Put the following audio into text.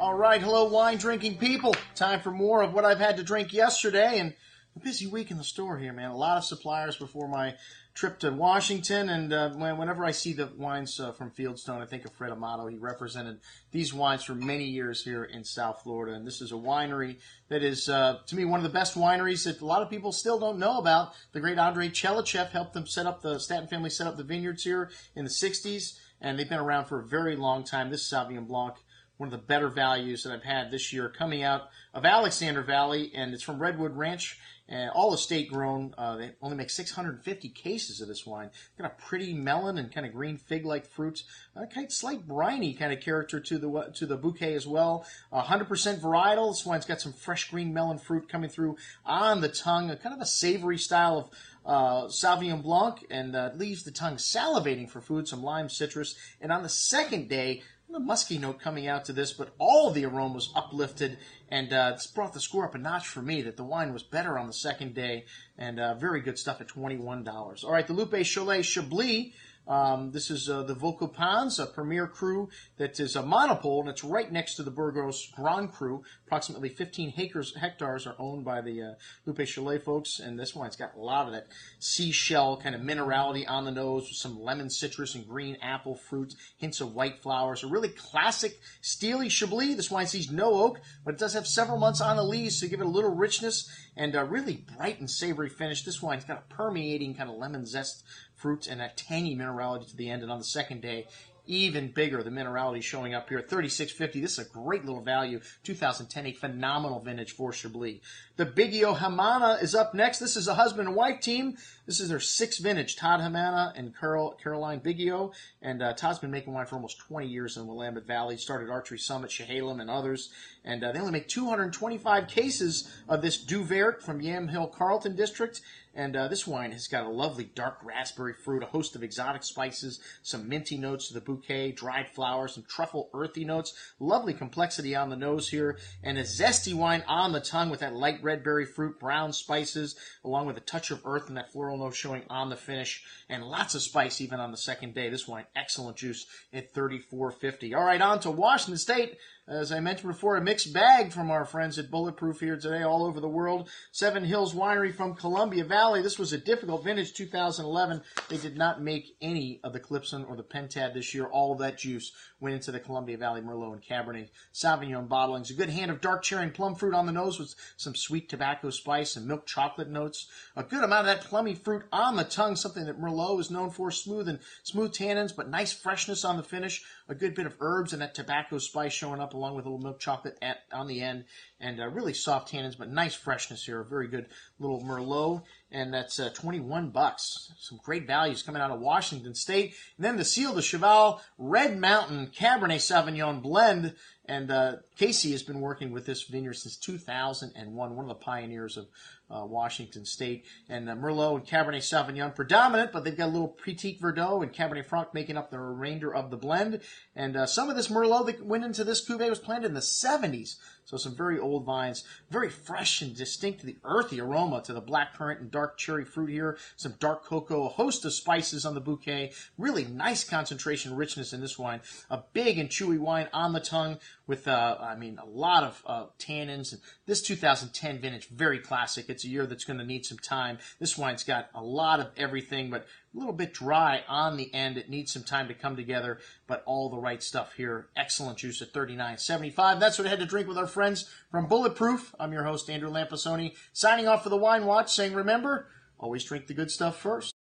All right, hello, wine-drinking people. Time for more of what I've had to drink yesterday, and a busy week in the store here, man. A lot of suppliers before my trip to Washington, and whenever I see the wines from Fieldstone, I think of Fred Amato. He represented these wines for many years here in South Florida, and this is a winery that is, to me, one of the best wineries that a lot of people still don't know about. The great Andrei Chelichev helped them set up, the Staten family set up the vineyards here in the 60s, and they've been around for a very long time. This Savion Blanc, one of the better values that I've had this year, coming out of Alexander Valley, and it's from Redwood Ranch, all estate grown. They only make 650 cases of this wine. Got a pretty melon and kind of green fig-like fruits, kind of slight briny kind of character to the bouquet as well. 100% varietal. This wine's got some fresh green melon fruit coming through on the tongue, kind of a savory style of Savion Blanc, and leaves the tongue salivating for food, some lime citrus. And on the second day, the musky note coming out to this, but all of the aroma was uplifted, and it's brought the score up a notch for me that the wine was better on the second day, and very good stuff at $21. All right, the Lupe Cholet Chablis. This is the Vaucopins, a premier cru that is a monopole, and it's right next to the Burgos Grand Cru. Approximately 15 hectares are owned by the Lupe Cholet folks, and this wine's got a lot of that seashell kind of minerality on the nose with some lemon citrus and green apple fruit, hints of white flowers. A really classic, steely Chablis. This wine sees no oak, but it does have several months on the lees to give it a little richness and a really bright and savory finish. This wine's got a permeating kind of lemon zest fruit and that tangy minerality to the end, and on the second day, even bigger, the minerality showing up here at $36.50. This is a great little value. 2010, a phenomenal vintage for Chablis. The Biggio Hamina is up next. This is a husband and wife team. This is their sixth vintage, Todd Hamina and Caroline Biggio. And Todd's been making wine for almost 20 years in Willamette Valley. Started Archery Summit, Chehalem, and others. And they only make 225 cases of this Duvert from Yamhill Carlton District. And this wine has got a lovely dark raspberry fruit, a host of exotic spices, some minty notes to the bouquet, dried flowers, some truffle earthy notes, lovely complexity on the nose here, and a zesty wine on the tongue with that light red berry fruit, brown spices, along with a touch of earth and that floral note showing on the finish, and lots of spice even on the second day. This wine, excellent juice at $34.50. All right, on to Washington State. As I mentioned before, a mixed bag from our friends at Bulletproof here today all over the world. Seven Hills Winery from Columbia Valley. This was a difficult vintage, 2011. They did not make any of the Calypso or the Pentad this year. All of that juice went into the Columbia Valley Merlot and Cabernet Sauvignon bottlings. A good hand of dark cherry and plum fruit on the nose with some sweet tobacco spice and milk chocolate notes. A good amount of that plummy fruit on the tongue, something that Merlot is known for, smooth tannins, but nice freshness on the finish. A good bit of herbs and that tobacco spice showing up along with a little milk chocolate on the end, and really soft tannins, but nice freshness here. A very good little Merlot, and that's $21. Some great values coming out of Washington State. And then the Ciel de Cheval Red Mountain Cabernet Sauvignon blend, and Casey has been working with this vineyard since 2001, one of the pioneers of Washington State. And Merlot and Cabernet Sauvignon predominant, but they've got a little Petit Verdot and Cabernet Franc making up the remainder of the blend. And some of this Merlot that went into this cuvee was planted in the 70s. So some very old vines, very fresh and distinct to the earthy aroma to the blackcurrant and dark cherry fruit here. Some dark cocoa, a host of spices on the bouquet. Really nice concentration richness in this wine. A big and chewy wine on the tongue with, a lot of tannins. And this 2010 vintage, very classic. It's a year that's going to need some time. This wine's got a lot of everything, but a little bit dry on the end. It needs some time to come together, but all the right stuff here. Excellent juice at $39.75. That's what I had to drink with our friends from Bulletproof. I'm your host, Andrew Lampasoni, signing off for the Wine Watch, saying remember, always drink the good stuff first.